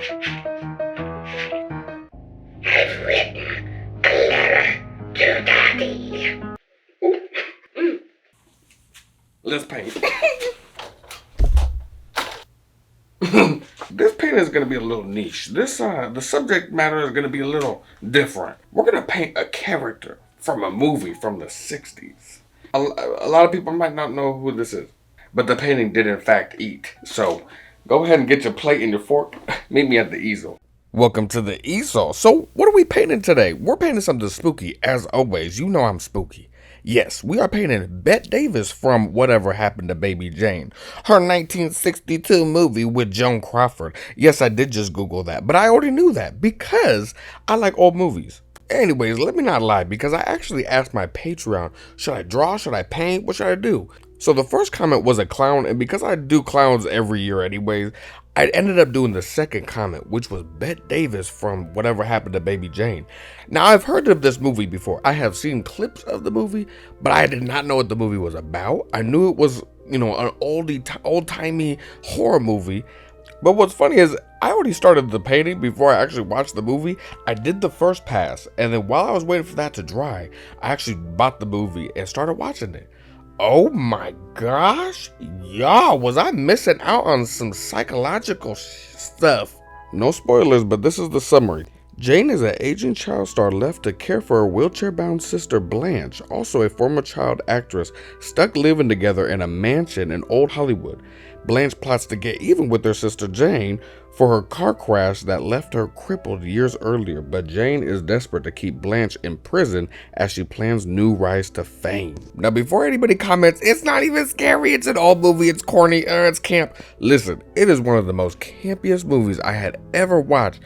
I've written a letter to Daddy. Let's paint. This paint is going to be a little niche. The subject matter is going to be a little different. We're going to paint a character from a movie from the 60s. A lot of people might not know who this is, but the painting did in fact eat. So go ahead and get your plate and your fork. Meet me at the easel. Welcome to the easel. So what are we painting today? We're painting something spooky. As always, you know I'm spooky. Yes, we are painting Bette Davis from Whatever Happened to Baby Jane, her 1962 movie with Joan Crawford. Yes, I did just Google that, but I already knew that because I like old movies. Anyways, let me not lie, because I actually asked my Patreon, should I draw, should I paint, what should I do? So the first comment was a clown, and because I do clowns every year anyways, I ended up doing the second comment, which was Bette Davis from Whatever Happened to Baby Jane. Now, I've heard of this movie before. I have seen clips of the movie, but I did not know what the movie was about. I knew it was, an old-timey horror movie. But what's funny is I already started the painting before I actually watched the movie. I did the first pass, and then while I was waiting for that to dry, I actually bought the movie and started watching it. Oh my gosh, y'all, was I missing out on some psychological stuff? No spoilers, but this is the summary. Jane is an aging child star left to care for her wheelchair-bound sister Blanche, also a former child actress, stuck living together in a mansion in Old Hollywood. Blanche plots to get even with her sister Jane for her car crash that left her crippled years earlier, but Jane is desperate to keep Blanche in prison as she plans new rise to fame. Now, before anybody comments, it's not even scary, it's an old movie, it's corny, it's camp. Listen, it is one of the most campiest movies I had ever watched,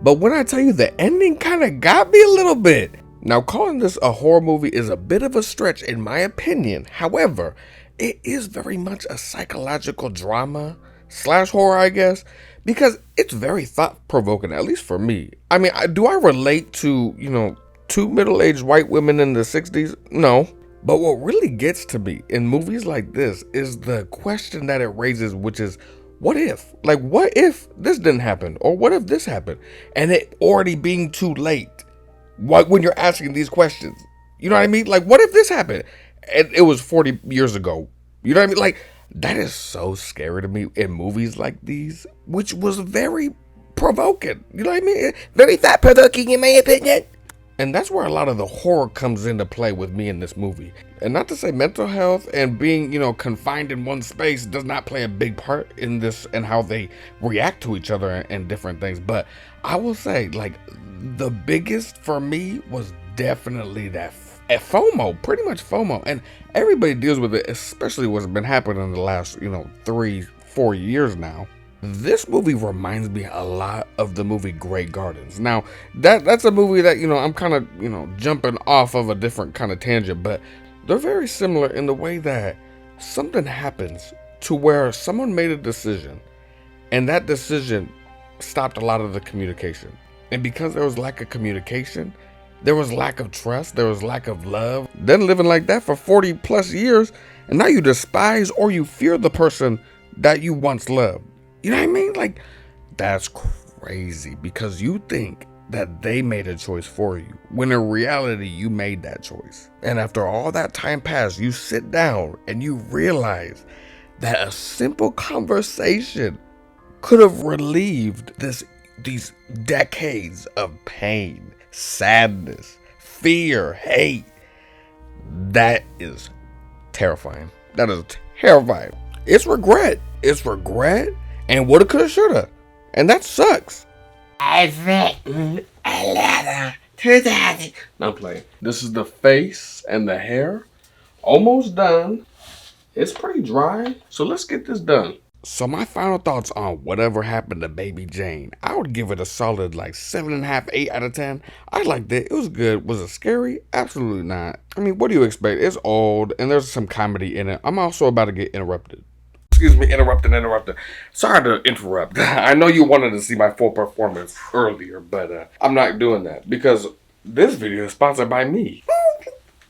but when I tell you the ending kind of got me a little bit. Now, calling this a horror movie is a bit of a stretch in my opinion. However, it is very much a psychological drama / horror, I guess, because it's very thought-provoking, at least for me. I mean, do I relate to, two middle-aged white women in the 60s? No. But what really gets to me in movies like this is the question that it raises, which is, what if? Like, what if this didn't happen? Or what if this happened? And it already being too late. When you're asking these questions. You know what I mean? Like, what if this happened? And it was 40 years ago. You know what I mean? Like, that is so scary to me in movies like these, which was very provoking. You know what I mean? Very thought-provoking in my opinion. And that's where a lot of the horror comes into play with me in this movie. And not to say mental health and being, confined in one space does not play a big part in this and how they react to each other and different things. But I will say, like, the biggest for me was definitely that FOMO, pretty much FOMO. And everybody deals with it, especially what's been happening in the last, 3-4 years now. This movie reminds me a lot of the movie Grey Gardens. Now, that's a movie that, I'm kind of, jumping off of a different kind of tangent, but they're very similar in the way that something happens to where someone made a decision, and that decision stopped a lot of the communication. And because there was lack of communication, there was lack of trust, there was lack of love. Then living like that for 40 plus years, and now you despise or you fear the person that you once loved. You know what I mean? Like, that's crazy because you think that they made a choice for you, when in reality, you made that choice. And after all that time passed, you sit down and you realize that a simple conversation could have relieved these decades of pain, sadness, fear, hate. That is terrifying. That is terrifying. It's regret. It's regret. And woulda, coulda, shoulda. And that sucks. I've written a letter to Daddy. Not playing. This is the face and the hair. Almost done. It's pretty dry. So let's get this done. So my final thoughts on Whatever Happened to Baby Jane. I would give it a solid 7.5, 8 out of 10. I liked it. It was good. Was it scary? Absolutely not. I mean, what do you expect? It's old and there's some comedy in it. I'm also about to get interrupted. Excuse me, interrupted. Sorry to interrupt. I know you wanted to see my full performance earlier, but I'm not doing that because this video is sponsored by me.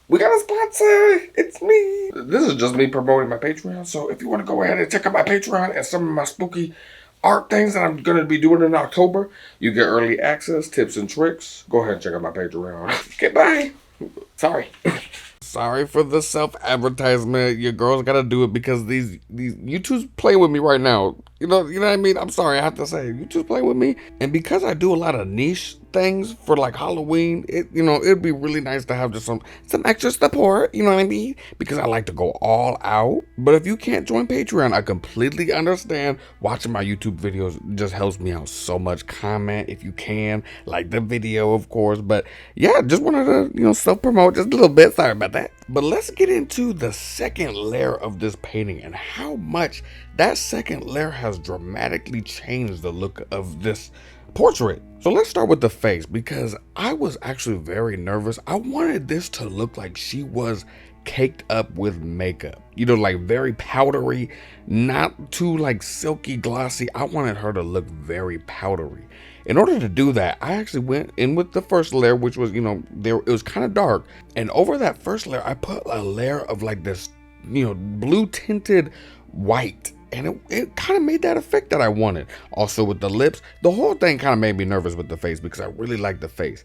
We got a sponsor. It's me. This is just me promoting my Patreon. So if you want to go ahead and check out my Patreon and some of my spooky art things that I'm going to be doing in October. You get early access, tips and tricks. Go ahead and check out my Patreon. Okay, bye. Sorry. Sorry for the self-advertisement. Your girl's gotta do it because these YouTube's playing with me right now. You know what I mean? I'm sorry, I have to say, YouTube's playing with me. And because I do a lot of niche things for like Halloween, it'd be really nice to have just some extra support, you know what I mean? Because I like to go all out. But if you can't join Patreon, I completely understand. Watching my YouTube videos just helps me out so much. Comment if you can, like the video, of course. But yeah, just wanted to, self-promote just a little bit. Sorry about that. But let's get into the second layer of this painting and how much that second layer has dramatically changed the look of this portrait. So let's start with the face, because I was actually very nervous. I wanted this to look like she was caked up with makeup, like very powdery, not too like silky glossy. I wanted her to look very powdery. In order to do that, I actually went in with the first layer, which was, it was kind of dark. And over that first layer, I put a layer of like this, blue tinted white. And it kind of made that effect that I wanted. Also with the lips, the whole thing kind of made me nervous with the face because I really like the face.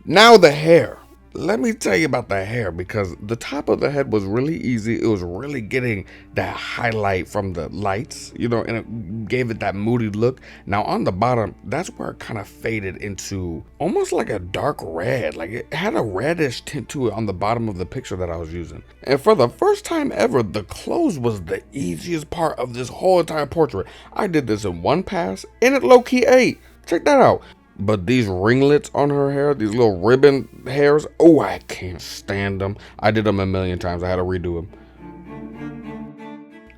Now the hair. Let me tell you about the hair, because the top of the head was really easy. It was really getting that highlight from the lights, and it gave it that moody look. Now on the bottom, that's where it kind of faded into almost like a dark red. Like it had a reddish tint to it on the bottom of the picture that I was using. And for the first time ever, the clothes was the easiest part of this whole entire portrait. I did this in one pass and it low-key ate. Check that out. But these ringlets on her hair, these little ribbon hairs, oh, I can't stand them. I did them a million times. I had to redo them.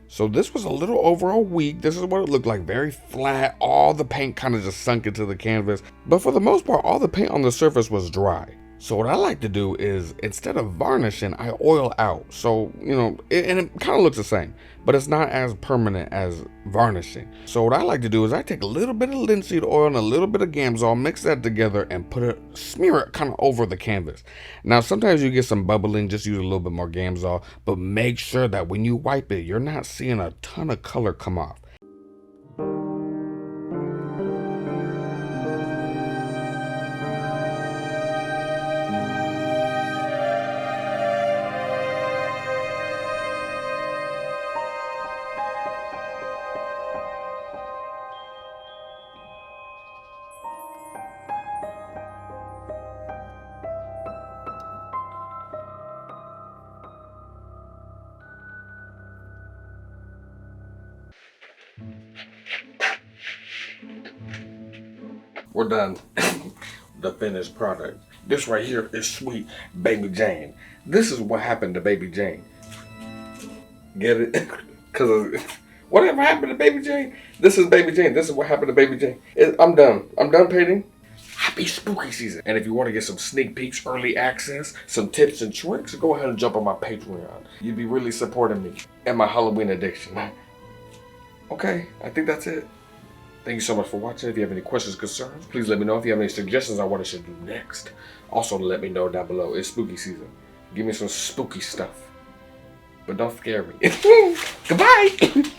So this was a little over a week. This is what it looked like. Very flat. All the paint kind of just sunk into the canvas. But for the most part, all the paint on the surface was dry. So what I like to do is, instead of varnishing, I oil out. So, and it kind of looks the same, but it's not as permanent as varnishing. So what I like to do is I take a little bit of linseed oil and a little bit of Gamsol, mix that together and smear it kind of over the canvas. Now, sometimes you get some bubbling, just use a little bit more Gamsol, but make sure that when you wipe it, you're not seeing a ton of color come off. We're done. The finished product. This right here is sweet Baby Jane. This is what happened to Baby Jane. Get it? Because whatever happened to Baby Jane? This is Baby Jane. This is what happened to Baby Jane. I'm done. I'm done painting. Happy spooky season. And if you want to get some sneak peeks, early access, some tips and tricks, go ahead and jump on my Patreon. You'd be really supporting me and my Halloween addiction. Okay, I think that's it. Thank you so much for watching. If you have any questions, concerns, please let me know. If you have any suggestions on what I should do next, also let me know down below. It's spooky season. Give me some spooky stuff. But don't scare me. Goodbye!